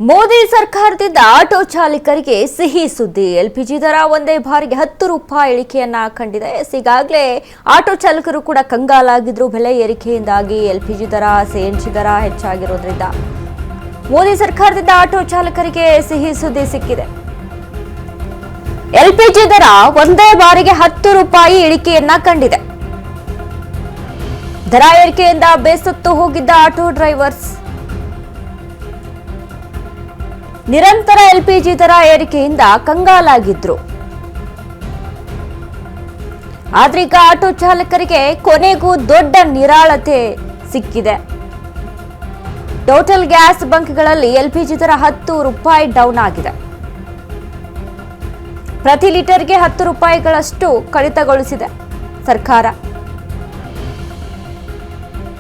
ಮೋದಿ ಸರ್ಕಾರದಿಂದ ಆಟೋ ಚಾಲಕರಿಗೆ ಸಿಹಿ ಸುದ್ದಿ. ಎಲ್ಪಿಜಿ ದರ ಒಂದೇ ಬಾರಿಗೆ 10 ರೂಪಾಯಿ ಇಳಿಕೆಯನ್ನ ಕಂಡಿದೆ. ಈಗಾಗಲೇ ಆಟೋ ಚಾಲಕರು ಕೂಡ ಕಂಗಾಲಾಗಿದ್ರು. ಬೆಲೆ ಏರಿಕೆಯಿಂದಾಗಿ ಎಲ್ಪಿಜಿ ದರ, ಸಿಎನ್ಜಿ ದರ ಹೆಚ್ಚಾಗಿರೋದ್ರಿಂದ ಮೋದಿ ಸರ್ಕಾರದಿಂದ ಆಟೋ ಚಾಲಕರಿಗೆ ಸಿಹಿ ಸುದ್ದಿ ಸಿಕ್ಕಿದೆ. ಎಲ್ಪಿಜಿ ದರ ಒಂದೇ ಬಾರಿಗೆ 10 ರೂಪಾಯಿ ಇಳಿಕೆಯನ್ನ ಕಂಡಿದೆ. ದರ ಏರಿಕೆಯಿಂದ ಬೇಸತ್ತು ಹೋಗಿದ್ದ ಆಟೋ ಡ್ರೈವರ್ಸ್ ನಿರಂತರ ಎಲ್ಪಿಜಿ ದರ ಏರಿಕೆಯಿಂದ ಕಂಗಾಲಾಗಿದ್ರು. ಆದ್ರೀಗ ಆಟೋ ಚಾಲಕರಿಗೆ ಕೊನೆಗೂ ದೊಡ್ಡ ನಿರಾಳತೆ ಸಿಕ್ಕಿದೆ. ಟೋಟಲ್ ಗ್ಯಾಸ್ ಬಂಕ್ಗಳಲ್ಲಿ ಎಲ್ಪಿಜಿ ದರ 10 ರೂಪಾಯಿ ಡೌನ್ ಆಗಿದೆ. ಪ್ರತಿ ಲೀಟರ್ಗೆ 10 ರೂಪಾಯಿಗಳಷ್ಟು ಕಡಿತಗೊಳಿಸಿದೆ ಸರ್ಕಾರ.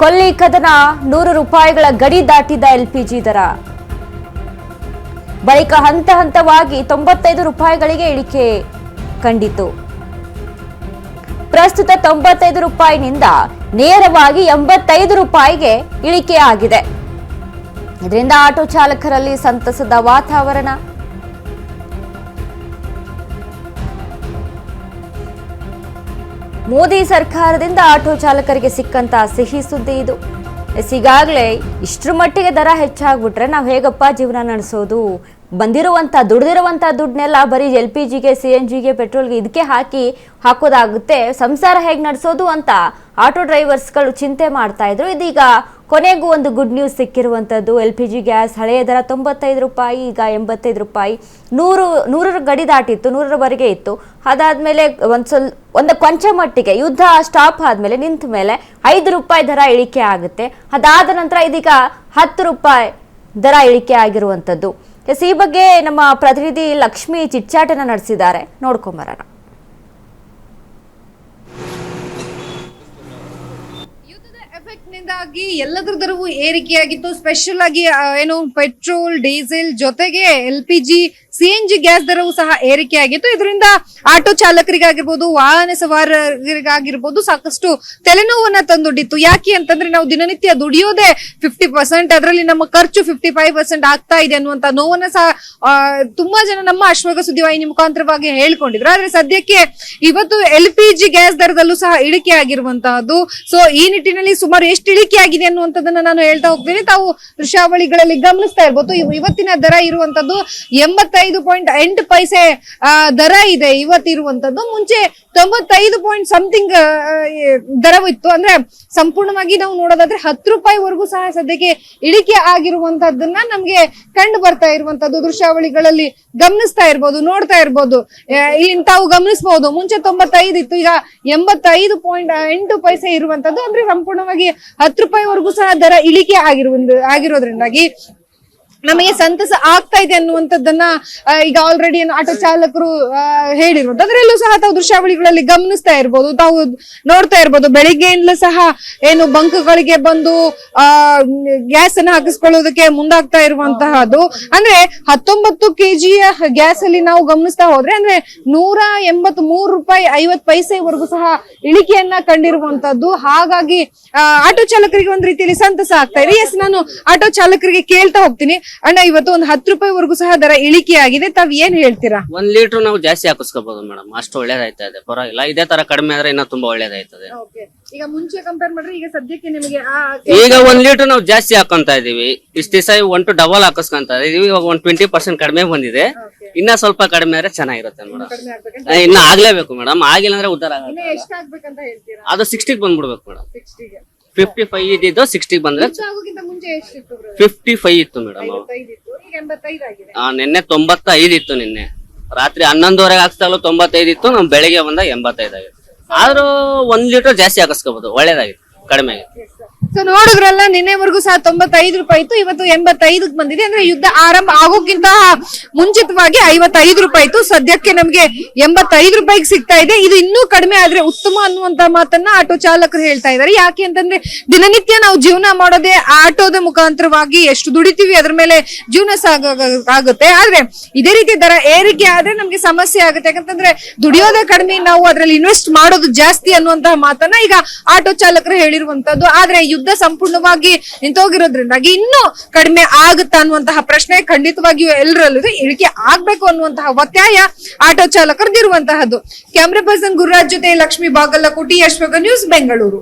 ಕೊಲ್ಲಿ ಕದನ 100 ರೂಪಾಯಿಗಳ ಗಡಿ ದಾಟಿದ ಎಲ್ಪಿಜಿ ದರ ಬಳಿಕ ಹಂತ ಹಂತವಾಗಿ 95 ರೂಪಾಯಿಗಳಿಗೆ ಇಳಿಕೆ ಕಂಡಿತು. ಪ್ರಸ್ತುತ 95 ರೂಪಾಯಿನಿಂದ ನೇರವಾಗಿ 85 ರೂಪಾಯಿಗೆ ಇಳಿಕೆಯಾಗಿದೆ. ಇದರಿಂದ ಆಟೋ ಚಾಲಕರಲ್ಲಿ ಸಂತಸದ ವಾತಾವರಣ. ಮೋದಿ ಸರ್ಕಾರದಿಂದ ಆಟೋ ಚಾಲಕರಿಗೆ ಸಿಕ್ಕಂತ ಸಿಹಿ ಸುದ್ದಿ ಇದು. ಈಗಾಗಲೇ ಇಷ್ಟರ ಮಟ್ಟಿಗೆ ದರ ಹೆಚ್ಚಾಗ್ಬಿಟ್ರೆ ನಾವು ಹೇಗಪ್ಪ ಜೀವನ ನಡೆಸೋದು? ದುಡಿದಿರುವಂತ ದುಡ್ಡನ್ನೆಲ್ಲ ಬರೀ ಎಲ್ಪಿಜಿಗೆ, ಸಿಎನ್ಜಿಗೆ, ಪೆಟ್ರೋಲ್ಗೆ ಇದಕ್ಕೆ ಹಾಕೋದಾಗುತ್ತೆ. ಸಂಸಾರ ಹೇಗೆ ನಡೆಸೋದು ಅಂತ ಆಟೋ ಡ್ರೈವರ್ಸ್ಗಳು ಚಿಂತೆ ಮಾಡ್ತಾ ಇದ್ರು. ಇದೀಗ ಕೊನೆಗೂ ಒಂದು ಗುಡ್ ನ್ಯೂಸ್ ಸಿಕ್ಕಿರುವಂಥದ್ದು. ಎಲ್ಪಿಜಿ ಗ್ಯಾಸ್ ಹಳೆಯ ದರ 95 ರೂಪಾಯಿ, ಈಗ 85 ರೂಪಾಯಿ. 100 ಗಡಿ ದಾಟಿತ್ತು, 100ರವರೆಗೆ ಇತ್ತು. ಅದಾದ್ಮೇಲೆ ಒಂದು ಕೊಂಚ ಮಟ್ಟಿಗೆ ಯುದ್ಧ ಸ್ಟಾಪ್ ಆದ್ಮೇಲೆ ನಿಂತ ಮೇಲೆ 5 ರೂಪಾಯಿ ದರ ಇಳಿಕೆ ಆಗುತ್ತೆ. ಅದಾದ ನಂತರ ಇದೀಗ 10 ರೂಪಾಯಿ ದರ ಇಳಿಕೆ ಆಗಿರುವಂಥದ್ದು. ಈ ಬಗ್ಗೆ ನಮ್ಮ ಪ್ರತಿನಿಧಿ ಲಕ್ಷ್ಮಿ ಚಿಟ್ಚಾಟನ ನಡೆಸಿದ್ದಾರೆ, ನೋಡ್ಕೊಂಬರೋಣ. ನಿಂದಾಗಿ ಎಲ್ಲದರ ದರವು ಏರಿಕೆಯಾಗಿತ್ತು. ಸ್ಪೆಷಲ್ ಆಗಿ ಏನು ಪೆಟ್ರೋಲ್, ಡೀಸೆಲ್ ಜೊತೆಗೆ ಎಲ್ಪಿಜಿ, ಸಿಎನ್ಜಿ ಗ್ಯಾಸ್ ದರವು ಸಹ ಏರಿಕೆಯಾಗಿತ್ತು. ಇದರಿಂದ ಆಟೋ ಚಾಲಕರಿಗಾಗಿರ್ಬೋದು, ವಾಹನ ಸವಾರರಿಗಾಗಿರ್ಬೋದು ಸಾಕಷ್ಟು ತಲೆನೋವನ್ನ ತಂದೊಡ್ಡಿತ್ತು. ಯಾಕೆ ಅಂತಂದ್ರೆ ನಾವು ದಿನನಿತ್ಯ ದುಡಿಯೋದೇ 50%, ಅದರಲ್ಲಿ ನಮ್ಮ ಖರ್ಚು 55% ಆಗ್ತಾ ಇದೆ ಅನ್ನುವಂತ ನೋವನ್ನ ಸಹ ತುಂಬಾ ಜನ ನಮ್ಮ ಅಶ್ವಗ ಸುದ್ದಿವಾಹಿನಿ ಮುಖಾಂತರವಾಗಿ ಹೇಳ್ಕೊಂಡಿದ್ರು. ಆದ್ರೆ ಸದ್ಯಕ್ಕೆ ಇವತ್ತು ಎಲ್ಪಿಜಿ ಗ್ಯಾಸ್ ದರದಲ್ಲೂ ಸಹ ಇಳಿಕೆ ಆಗಿರುವಂತಹದ್ದು. ಸೊ ಈ ನಿಟ್ಟಿನಲ್ಲಿ ಸುಮಾರು ಎಷ್ಟು ಇಳಿಕೆ ಆಗಿದೆ ಅನ್ನುವಂಥದ್ದನ್ನ ನಾನು ಹೇಳ್ತಾ ಹೋಗ್ತೀನಿ. ತಾವು ದೃಶ್ಯಾವಳಿಗಳಲ್ಲಿ ಗಮನಿಸ್ತಾ ಇರ್ಬೋದು. ಇವತ್ತಿನ ದರ ಇರುವಂತದ್ದು 85.8 ಪೈಸೆ ದರ ಇದೆ ಇವತ್ತಿರುವಂತದ್ದು. ಮುಂಚೆ 95 ಪಾಯಿಂಟ್ ಸಮಥಿಂಗ್ ದರವಿತ್ತು. ಅಂದ್ರೆ ಸಂಪೂರ್ಣವಾಗಿ ನಾವು ನೋಡೋದಾದ್ರೆ 10 ರೂಪಾಯಿವರೆಗೂ ಸಹ ಸದ್ಯಕ್ಕೆ ಇಳಿಕೆ ಆಗಿರುವಂತದ್ದನ್ನ ನಮ್ಗೆ ಕಂಡು ಬರ್ತಾ ಇರುವಂತದ್ದು. ದೃಶ್ಯಾವಳಿಗಳಲ್ಲಿ ಗಮನಿಸ್ತಾ ಇರ್ಬೋದು, ನೋಡ್ತಾ ಇರ್ಬೋದು. ಇಲ್ಲಿ ತಾವು ಗಮನಿಸಬಹುದು, ಮುಂಚೆ 95 ಇತ್ತು, ಈಗ 85.8 ಪೈಸೆ ಇರುವಂತದ್ದು. ಅಂದ್ರೆ ಸಂಪೂರ್ಣವಾಗಿ 10 ರೂಪಾಯಿವರೆಗೂ ಸಹ ದರ ಇಳಿಕೆ ಆಗಿರೋದ್ರಿಂದಾಗಿ ನಮಗೆ ಸಂತಸ ಆಗ್ತಾ ಇದೆ ಅನ್ನುವಂಥದ್ದನ್ನ ಈಗ ಆಲ್ರೆಡಿ ಆಟೋ ಚಾಲಕರು ಹೇಳಿರುವಂತ. ಅದರಲ್ಲೂ ಸಹ ತಾವು ದೃಶ್ಯಾವಳಿಗಳಲ್ಲಿ ಗಮನಿಸ್ತಾ ಇರ್ಬೋದು, ತಾವು ನೋಡ್ತಾ ಇರ್ಬೋದು. ಬೆಳಿಗ್ಗೆಯಿಂದಲೂ ಸಹ ಏನು ಬಂಕ್ಗಳಿಗೆ ಬಂದು ಗ್ಯಾಸ್ ಅನ್ನ ಹಾಕಿಸ್ಕೊಳ್ಳೋದಕ್ಕೆ ಮುಂದಾಗ್ತಾ ಇರುವಂತಹದ್ದು. ಅಂದ್ರೆ 19 ಕೆಜಿಯ ಗ್ಯಾಸ್ ಅಲ್ಲಿ ನಾವು ಗಮನಿಸ್ತಾ ಹೋದ್ರೆ ಅಂದ್ರೆ 183 ರೂಪಾಯಿ 50 ಪೈಸೆವರೆಗೂ ಸಹ ಇಳಿಕೆಯನ್ನ ಕಂಡಿರುವಂತದ್ದು. ಹಾಗಾಗಿ ಆಟೋ ಚಾಲಕರಿಗೆ ಒಂದ್ ರೀತಿಯಲ್ಲಿ ಸಂತಸ ಆಗ್ತಾ ಇದೆ. ಎಸ್, ನಾನು ಆಟೋ ಚಾಲಕರಿಗೆ ಕೇಳ್ತಾ ಹೋಗ್ತೀನಿ, ಅಣ್ಣ ಇವತ್ತು ಒಂದು 10 ರೂಪಾಯಿವರೆಗೂ ಸಹ ದರ ಇಳಿಕೆ ಆಗಿದೆ, ತಾವ್ ಏನ್ ಹೇಳ್ತೀರಾ? 1 ಲೀಟರ್ ನಾವು ಜಾಸ್ತಿ ಹಾಕಿಸ್ಕೋಬಹುದು ಮೇಡಮ್, ಅಷ್ಟು ಒಳ್ಳೇದಾಯ್ತಾ ಇದೆ, ಪರವಾಗಿಲ್ಲ. ಇದೇ ತರ ಕಡಿಮೆ ಆದ್ರೆ ಇನ್ನ ತುಂಬಾ ಒಳ್ಳೇದಾಯ್ತದೆ. ಈಗ ಮುಂಚೆ ಕಂಪೇರ್ ಮಾಡಿದ್ರೆ ಈಗ ಸದ್ಯಕ್ಕೆ ನಿಮಗೆ ಈಗ 1 ಲೀಟರ್ ನಾವು ಜಾಸ್ತಿ ಹಾಕೊಂತ ಇದೀವಿ. ಇಷ್ಟ ದಿವಸ 1 ಡಬಲ್ ಹಾಕಿಸ್ಕೊಂತ ಇದೀವಿ. ಇವಾಗ 20% ಕಡಿಮೆ ಬಂದಿದೆ. ಇನ್ನ ಸ್ವಲ್ಪ ಕಡಿಮೆ ಆದ್ರೆ ಚೆನ್ನಾಗಿರುತ್ತೆ ಮೇಡಮ್. ಇನ್ನ ಆಗ್ಲೇಬೇಕು ಮೇಡಮ್, ಆಗಿಲ್ಲ ಅಂದ್ರೆ ಉದ್ದಾರ ಆಗುತ್ತೆ. ಅದು 60 ಬಂದ್ಬಿಡ್ಬೇಕು ಮೇಡಮ್. 55 ಇದ್ದಿದ್ದು 60 ಬಂದ್ರೆ 55 ಇತ್ತು ಮೇಡಮ್. ನಿನ್ನೆ 95 ಇತ್ತು. ನಿನ್ನೆ ರಾತ್ರಿ 11:30 ಹಾಕ್ಸ್ತಾಗಲೂ 95 ಇತ್ತು. ನಮ್ ಬೆಳಿಗ್ಗೆ ಬಂದಾಗ 85 ಆಗಿತ್ತು. ಆದ್ರೂ 1 ಲೀಟರ್ ಜಾಸ್ತಿ ಹಾಕಿಸ್ಕೋಬಹುದು, ಒಳ್ಳೇದಾಗಿತ್ತು, ಕಡಿಮೆ ಆಗಿತ್ತು. ಸೊ ನೋಡಿದ್ರಲ್ಲ, ನಿನ್ನೆವರೆಗೂ ಸಹ 95 ರೂಪಾಯಿ ಇತ್ತು, ಇವತ್ತು 85ಕ್ಕೆ ಬಂದಿದೆ. ಅಂದ್ರೆ ಯುದ್ಧ ಆರಂಭ ಆಗೋಕ್ಕಿಂತ ಮುಂಚಿತವಾಗಿ 55 ರೂಪಾಯಿ ಇತ್ತು. ಸದ್ಯಕ್ಕೆ ನಮ್ಗೆ 85 ರೂಪಾಯಿಗೆ ಸಿಗ್ತಾ ಇದೆ. ಇದು ಇನ್ನೂ ಕಡಿಮೆ ಆದ್ರೆ ಉತ್ತಮ ಅನ್ನುವಂತ ಮಾತನ್ನ ಆಟೋ ಚಾಲಕರು ಹೇಳ್ತಾ ಇದ್ದಾರೆ. ಯಾಕೆ ಅಂತಂದ್ರೆ ದಿನನಿತ್ಯ ನಾವು ಜೀವನ ಮಾಡೋದೇ ಆಟೋದ ಮುಖಾಂತರವಾಗಿ. ಎಷ್ಟು ದುಡಿತೀವಿ ಅದ್ರ ಮೇಲೆ ಜೀವನ ಆಗುತ್ತೆ. ಆದ್ರೆ ಇದೇ ರೀತಿ ದರ ಏರಿಕೆ ಆದ್ರೆ ನಮ್ಗೆ ಸಮಸ್ಯೆ ಆಗುತ್ತೆ. ಯಾಕಂತಂದ್ರೆ ದುಡಿಯೋದೇ ಕಡಿಮೆ, ನಾವು ಅದ್ರಲ್ಲಿ ಇನ್ವೆಸ್ಟ್ ಮಾಡೋದು ಜಾಸ್ತಿ ಅನ್ನುವಂತಹ ಮಾತನ್ನ ಈಗ ಆಟೋ ಚಾಲಕರು ಹೇಳಿರುವಂತದ್ದು. ಆದ್ರೆ ಯುದ್ಧ ಸಂಪೂರ್ಣವಾಗಿ ನಿಂತೋಗಿರೋದ್ರಿಂದಾಗಿ ಇನ್ನೂ ಕಡಿಮೆ ಆಗುತ್ತಾ ಅನ್ನುವಂತಹ ಪ್ರಶ್ನೆ ಖಂಡಿತವಾಗಿಯೂ ಎಲ್ಲರಲ್ಲೂ ಇಳಿಕೆ ಆಗ್ಬೇಕು ಅನ್ನುವಂತಹ ಒತ್ತಾಯ ಆಟೋ ಚಾಲಕರದಿರುವಂತಹದ್ದು. ಕ್ಯಾಮ್ರಾ ಪರ್ಸನ್ ಗುರುರಾಜ್ ಜೊತೆ ಲಕ್ಷ್ಮಿ ಬಾಗಲಕೋಟಿ, ಯಶ್ವಗ ನ್ಯೂಸ್, ಬೆಂಗಳೂರು.